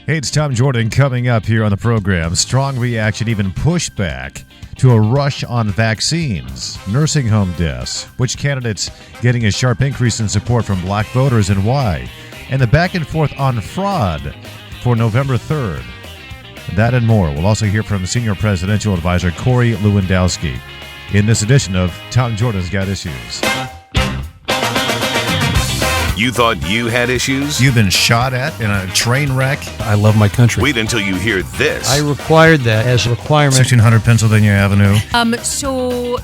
Hey, it's Tom Jordan coming up here on the program. Strong reaction, even pushback to a rush on vaccines, nursing home deaths, which candidates getting a sharp increase in support from black voters and why, and the back and forth on fraud for November 3rd. That and more. We'll also hear from Senior Presidential Advisor Corey Lewandowski in this edition of Tom Jordan's Got Issues. You thought you had issues? You've been shot at in a train wreck? I love my country. Wait until you hear this. I required that as a requirement. 1600 Pennsylvania Avenue.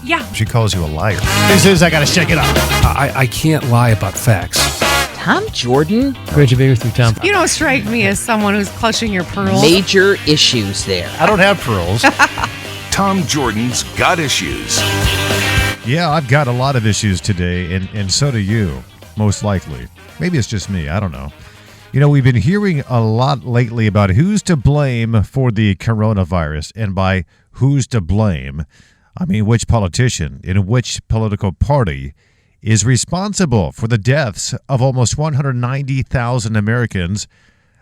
Yeah. She calls you a liar. This is I Gotta Shake It Up. I can't lie about facts. Tom Jordan? Great to be with you, Tom. You don't strike me as someone who's clutching your pearls. Major issues there. I don't have pearls. Tom Jordan's Got Issues. Yeah, I've got a lot of issues today, and so do you, most likely. Maybe it's just me. I don't know. You know, we've been hearing a lot lately about who's to blame for the coronavirus, and by who's to blame, I mean which politician in which political party is responsible for the deaths of almost 190,000 Americans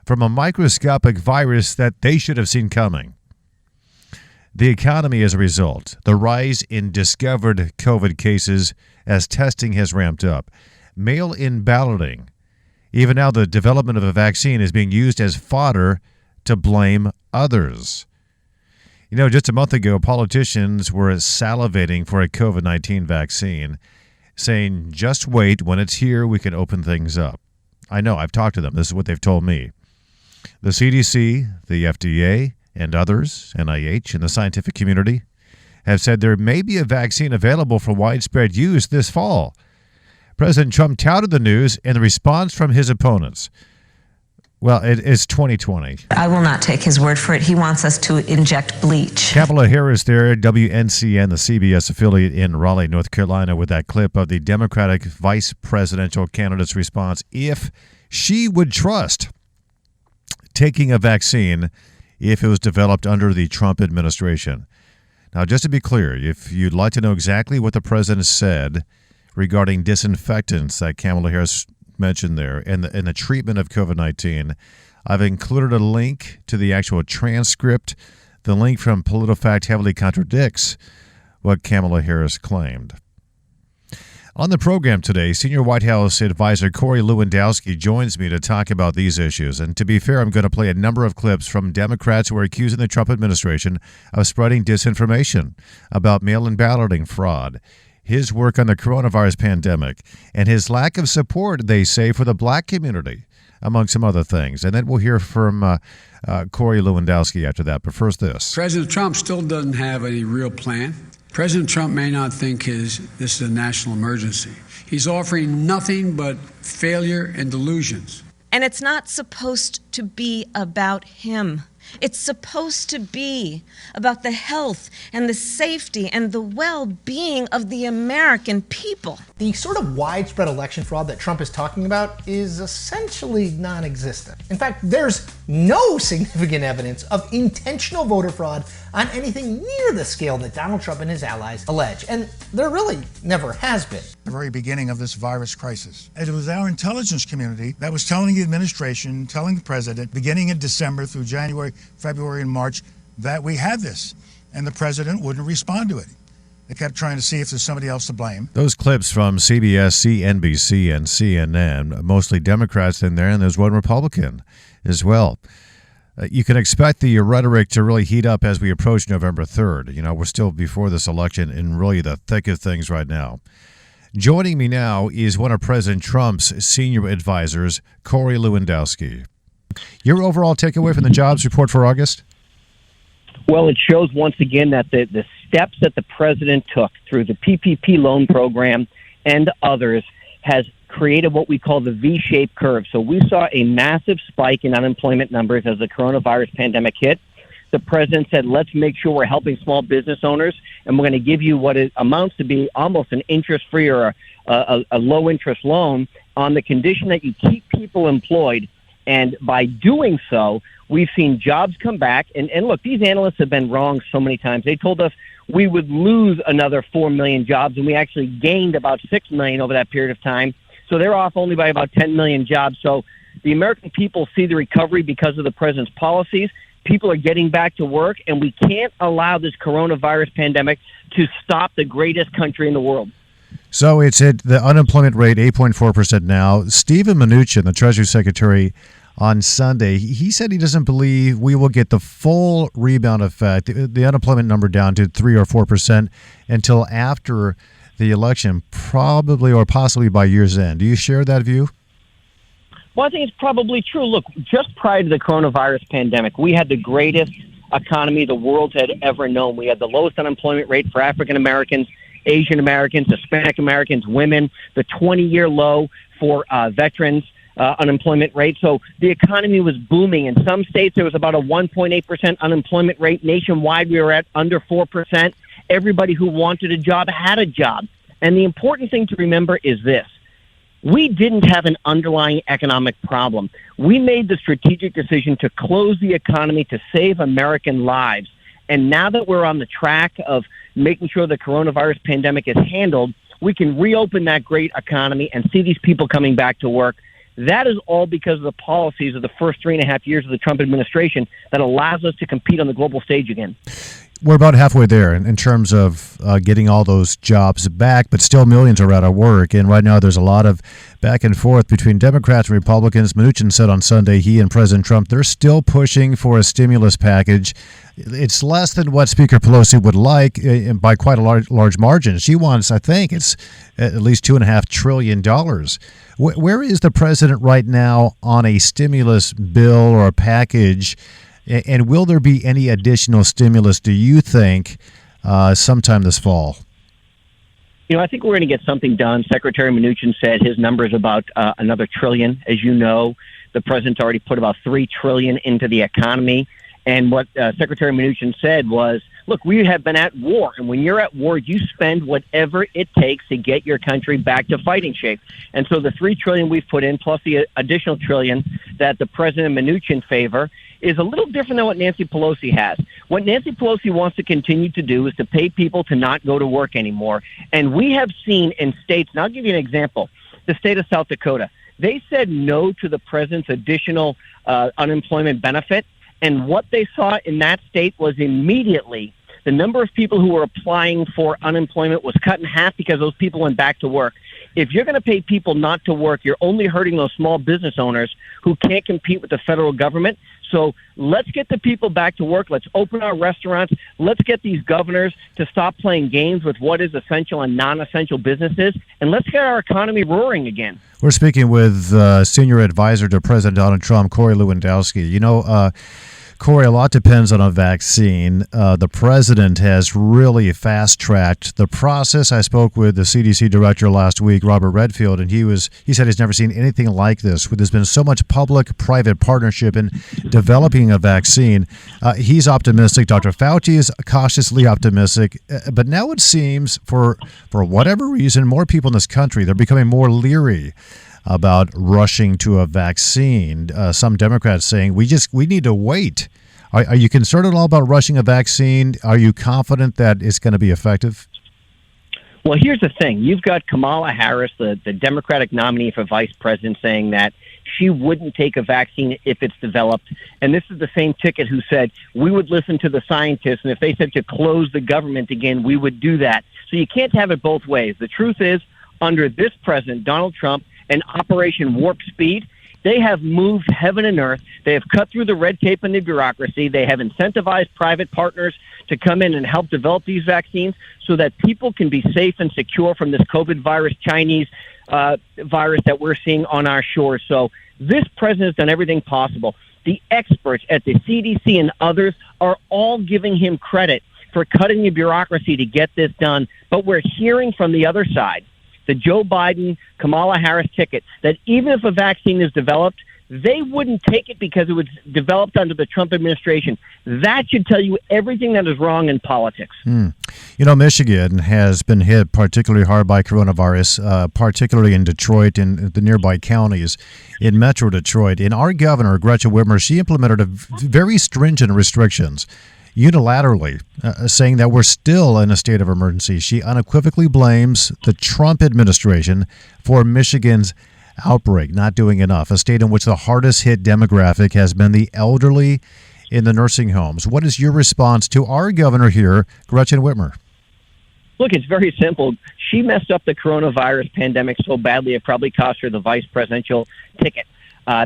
from a microscopic virus that they should have seen coming. The economy as a result, the rise in discovered COVID cases as testing has ramped up, mail-in balloting, even now the development of a vaccine is being used as fodder to blame others. You know, just a month ago, politicians were salivating for a COVID-19 vaccine, saying, just wait, when it's here, we can open things up. I know, I've talked to them. This is what they've told me. The CDC, the FDA, and others, NIH, and the scientific community, have said there may be a vaccine available for widespread use this fall. President Trump touted the news and the response from his opponents. Well, it's 2020. I will not take his word for it. He wants us to inject bleach. Kamala Harris there, WNCN, the CBS affiliate in Raleigh, North Carolina, with that clip of the Democratic vice presidential candidate's response if she would trust taking a vaccine if it was developed under the Trump administration. Now, just to be clear, if you'd like to know exactly what the president said regarding disinfectants that Kamala Harris mentioned there and the treatment of COVID-19, I've included a link to the actual transcript. The link from PolitiFact heavily contradicts what Kamala Harris claimed. On the program today, Senior White House Advisor Corey Lewandowski joins me to talk about these issues. And to be fair, I'm going to play a number of clips from Democrats who are accusing the Trump administration of spreading disinformation about mail-in balloting fraud, his work on the coronavirus pandemic, and his lack of support, they say, for the black community, among some other things. And then we'll hear from Corey Lewandowski after that. But first this. President Trump still doesn't have any real plan. President Trump may not think this is a national emergency. He's offering nothing but failure and delusions. And it's not supposed to be about him. It's supposed to be about the health and the safety and the well-being of the American people. The sort of widespread election fraud that Trump is talking about is essentially non-existent. In fact, there's no significant evidence of intentional voter fraud on anything near the scale that Donald Trump and his allies allege. And there really never has been. The very beginning of this virus crisis. It was our intelligence community that was telling the administration, telling the president, beginning in December through January, February, and March, that we had this. And the president wouldn't respond to it. They kept trying to see if there's somebody else to blame. Those clips from CBS, CNBC, and CNN, mostly Democrats in there, and there's one Republican as well. You can expect the rhetoric to really heat up as we approach November 3rd. You know, we're still before this election in really the thick of things right now. Joining me now is one of President Trump's senior advisors, Corey Lewandowski. Your overall takeaway from the jobs report for August? Well, it shows once again that the steps that the president took through the PPP loan program and others has created what we call the V-shaped curve. So we saw a massive spike in unemployment numbers as the coronavirus pandemic hit. The president said, let's make sure we're helping small business owners, and we're going to give you what it amounts to be almost an interest-free or a low-interest loan on the condition that you keep people employed. And by doing so, we've seen jobs come back. And look, these analysts have been wrong so many times. They told us we would lose another 4 million jobs, and we actually gained about 6 million over that period of time. So they're off only by about 10 million jobs. So The American people see the recovery because of the president's policies. People are getting back to work, and we can't allow this coronavirus pandemic to stop the greatest country in the world. So it's at the unemployment rate, 8.4% now. Steven Mnuchin, the Treasury Secretary, on Sunday, he said he doesn't believe we will get the full rebound effect, the unemployment number down to 3 or 4% until after the election, probably or possibly by year's end. Do you share that view? Well, I think it's probably true. Look, just prior to the coronavirus pandemic, we had the greatest economy the world had ever known. We had the lowest unemployment rate for African Americans, Asian Americans, Hispanic Americans, women, the 20-year low for veterans. Unemployment rate. So the economy was booming. In some states, there was about a 1.8% unemployment rate. Nationwide, we were at under 4%. Everybody who wanted a job had a job. And the important thing to remember is this. We didn't have an underlying economic problem. We made the strategic decision to close the economy to save American lives. And now that we're on the track of making sure the coronavirus pandemic is handled, we can reopen that great economy and see these people coming back to work. That is all because of the policies of the first 3.5 years of the Trump administration that allows us to compete on the global stage again. We're about halfway there in terms of getting all those jobs back, but still millions are out of work. And right now there's a lot of back and forth between Democrats and Republicans. Mnuchin said on Sunday he and President Trump, they're still pushing for a stimulus package. It's less than what Speaker Pelosi would like by quite a large margin. She wants, I think, it's at least $2.5 trillion. Where is the president right now on a stimulus bill or a package? And will there be any additional stimulus, do you think, sometime this fall? You know, I think we're going to get something done. Secretary Mnuchin said his number is about another trillion. As you know, the president's already put about $3 trillion into the economy. And what Secretary Mnuchin said was, look, we have been at war. And when you're at war, you spend whatever it takes to get your country back to fighting shape. And so the $3 trillion we've put in, plus the additional trillion that the President Mnuchin favor, is a little different than what Nancy Pelosi has. What Nancy Pelosi wants to continue to do is to pay people to not go to work anymore. And we have seen in states, and I'll give you an example, the state of South Dakota. They said no to the president's additional unemployment benefit. And what they saw in that state was immediately the number of people who were applying for unemployment was cut in half because those people went back to work. If you're going to pay people not to work, you're only hurting those small business owners who can't compete with the federal government. So let's get the people back to work. Let's open our restaurants. Let's get these governors to stop playing games with what is essential and non-essential businesses. And let's get our economy roaring again. We're speaking with senior advisor to President Donald Trump, Corey Lewandowski. You know, Corey, a lot depends on a vaccine. The president has really fast-tracked the process. I spoke with the CDC director last week, Robert Redfield, and he said he's never seen anything like this. There's been so much public-private partnership in developing a vaccine. He's optimistic. Dr. Fauci is cautiously optimistic. But now it seems, for whatever reason, more people in this country, they're becoming more leery about rushing to a vaccine. Some Democrats saying we need to wait. Are you concerned at all about rushing a vaccine? Are you confident that it's going to be effective? Well, here's the thing. You've got Kamala Harris, the Democratic nominee for vice president, saying that she wouldn't take a vaccine if it's developed. And this is the same ticket who said we would listen to the scientists, and if they said to close the government again, we would do that. So you can't have it both ways. The truth is, under this president, Donald Trump, and Operation Warp Speed, they have moved heaven and earth. They have cut through the red tape and the bureaucracy. They have incentivized private partners to come in and help develop these vaccines so that people can be safe and secure from this COVID virus, Chinese virus that we're seeing on our shores. So this president has done everything possible. The experts at the CDC and others are all giving him credit for cutting the bureaucracy to get this done. But we're hearing from the other side, the Joe Biden, Kamala Harris ticket, that even if a vaccine is developed, they wouldn't take it because it was developed under the Trump administration. That should tell you everything that is wrong in politics. You know, Michigan has been hit particularly hard by coronavirus, particularly in Detroit and the nearby counties in Metro Detroit. And our governor, Gretchen Whitmer, she implemented very stringent restrictions unilaterally, saying that we're still in a state of emergency. She unequivocally blames the Trump administration for Michigan's outbreak, not doing enough. A state in which the hardest hit demographic has been the elderly in the nursing homes. What is your response to our governor here, Gretchen Whitmer? Look, it's very simple. She messed up the coronavirus pandemic so badly it probably cost her the vice presidential ticket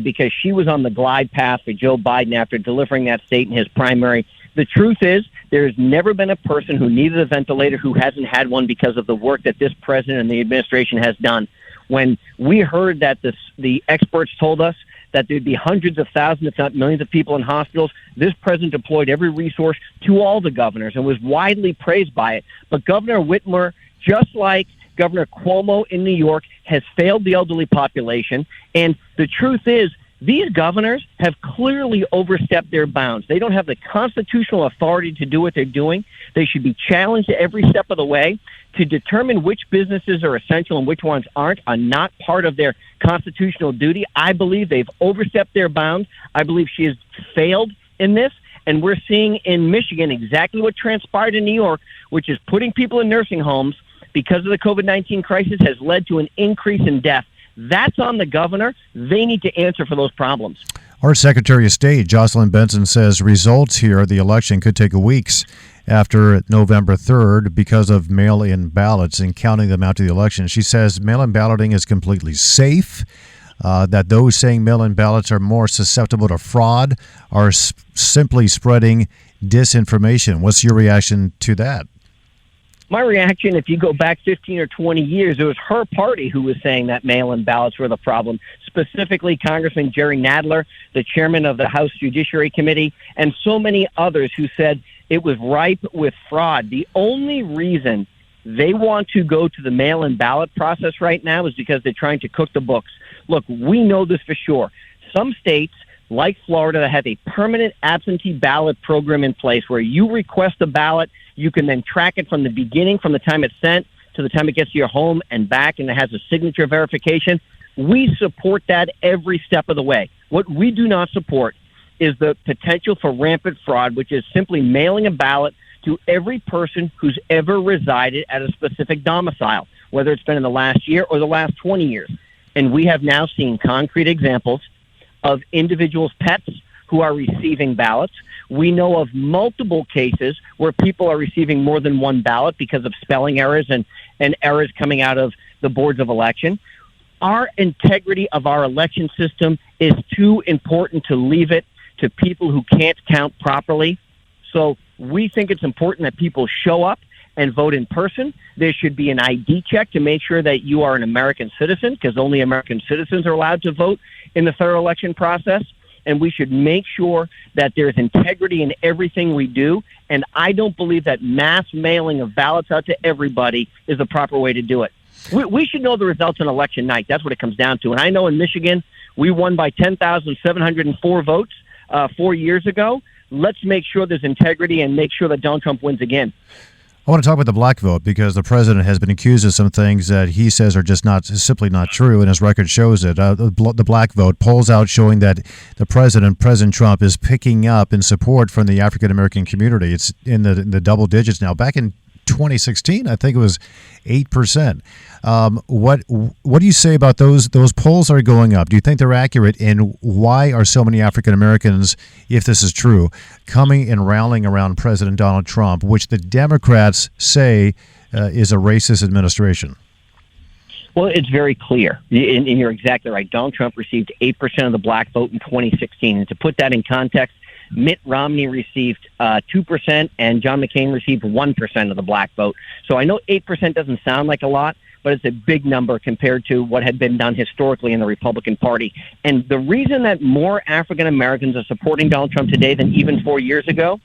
because she was on the glide path for Joe Biden after delivering that state in his primary. The truth is, there's never been a person who needed a ventilator who hasn't had one because of the work that this president and the administration has done. When we heard that the experts told us that there'd be hundreds of thousands, if not millions of people in hospitals, this president deployed every resource to all the governors and was widely praised by it. But Governor Whitmer, just like Governor Cuomo in New York, has failed the elderly population. And the truth is, these governors have clearly overstepped their bounds. They don't have the constitutional authority to do what they're doing. They should be challenged every step of the way to determine which businesses are essential and which ones aren't, are not part of their constitutional duty. I believe they've overstepped their bounds. I believe she has failed in this. And we're seeing in Michigan exactly what transpired in New York, which is putting people in nursing homes because of the COVID-19 crisis has led to an increase in death. That's on the governor. They need to answer for those problems. Our Secretary of State, Jocelyn Benson, says results here at the election could take weeks after November 3rd because of mail-in ballots and counting them out to the election. She says mail-in balloting is completely safe, that those saying mail-in ballots are more susceptible to fraud are simply spreading disinformation. What's your reaction to that? My reaction, if you go back 15 or 20 years, it was her party who was saying that mail-in ballots were the problem, specifically Congressman Jerry Nadler, the chairman of the House Judiciary Committee, and so many others who said it was ripe with fraud. The only reason they want to go to the mail-in ballot process right now is because they're trying to cook the books. Look, we know this for sure. Some states, like Florida, that have a permanent absentee ballot program in place where you request a ballot, you can then track it from the beginning, from the time it's sent to the time it gets to your home and back, and it has a signature verification. We support that every step of the way. What we do not support is the potential for rampant fraud, which is simply mailing a ballot to every person who's ever resided at a specific domicile, whether it's been in the last year or the last 20 years. And we have now seen concrete examples of individuals' pets who are receiving ballots. We know of multiple cases where people are receiving more than one ballot because of spelling errors and errors coming out of the boards of election. Our integrity of our election system is too important to leave it to people who can't count properly. So we think it's important that people show up and vote in person. There should be an ID check to make sure that you are an American citizen, because only American citizens are allowed to vote in the federal election process. And we should make sure that there's integrity in everything we do. And I don't believe that mass mailing of ballots out to everybody is the proper way to do it. We should know the results on election night. That's what it comes down to. And I know in Michigan, we won by 10,704 votes 4 years ago. Let's make sure there's integrity and make sure that Donald Trump wins again. I want to talk about the black vote because the president has been accused of some things that he says are just simply not true, and his record shows it. The black vote, polls out showing that President Trump, is picking up in support from the African American community. It's in the double digits now. Back in 2016, I think it was 8%. What do you say about those polls are going up? Do you think they're accurate? And why are so many African Americans, if this is true, coming and rallying around President Donald Trump, which the Democrats say is a racist administration? Well, it's very clear, and you're exactly right. Donald Trump received 8% of the black vote in 2016. And to put that in context, Mitt Romney received 2%, and John McCain received 1% of the black vote. So I know 8% doesn't sound like a lot, but it's a big number compared to what had been done historically in the Republican Party. And the reason that more African Americans are supporting Donald Trump today than even 4 years ago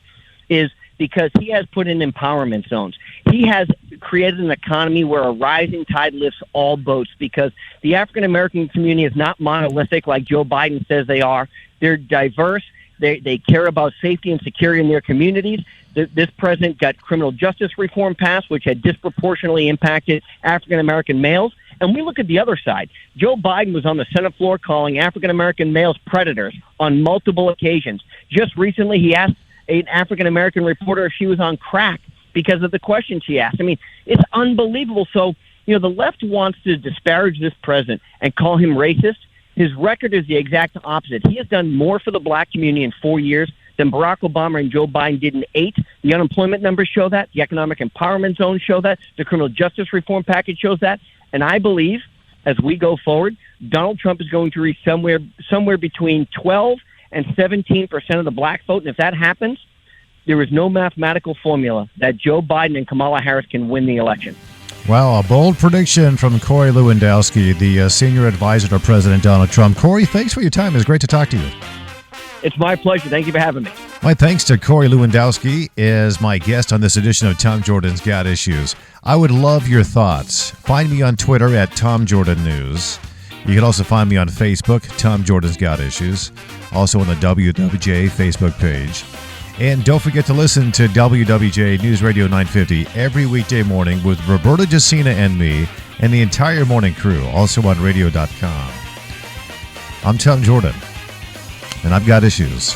is because he has put in empowerment zones. He has created an economy where a rising tide lifts all boats, because the African American community is not monolithic like Joe Biden says they are. They're diverse. They care about safety and security in their communities. This president got criminal justice reform passed, which had disproportionately impacted African-American males. And we look at the other side. Joe Biden was on the Senate floor calling African-American males predators on multiple occasions. Just recently, he asked an African-American reporter if she was on crack because of the question she asked. I mean, it's unbelievable. So You know, the left wants to disparage this president and call him racist. His record is the exact opposite. He has done more for the black community in 4 years than Barack Obama and Joe Biden did in 8. The unemployment numbers show that. The economic empowerment zone show that. The criminal justice reform package shows that. And I believe, as we go forward, Donald Trump is going to reach somewhere between 12 and 17% of the black vote. And if that happens, there is no mathematical formula that Joe Biden and Kamala Harris can win the election. Wow, a bold prediction from Corey Lewandowski, the senior advisor to President Donald Trump. Corey, thanks for your time. It was great to talk to you. It's my pleasure. Thank you for having me. My thanks to Corey Lewandowski as my guest on this edition of Tom Jordan's Got Issues. I would love your thoughts. Find me on Twitter at Tom Jordan News. You can also find me on Facebook, Tom Jordan's Got Issues. Also on the WWJ Facebook page. And don't forget to listen to WWJ News Radio 950 every weekday morning with Roberta Jacina and me and the entire morning crew, also on radio.com. I'm Tom Jordan, and I've got issues.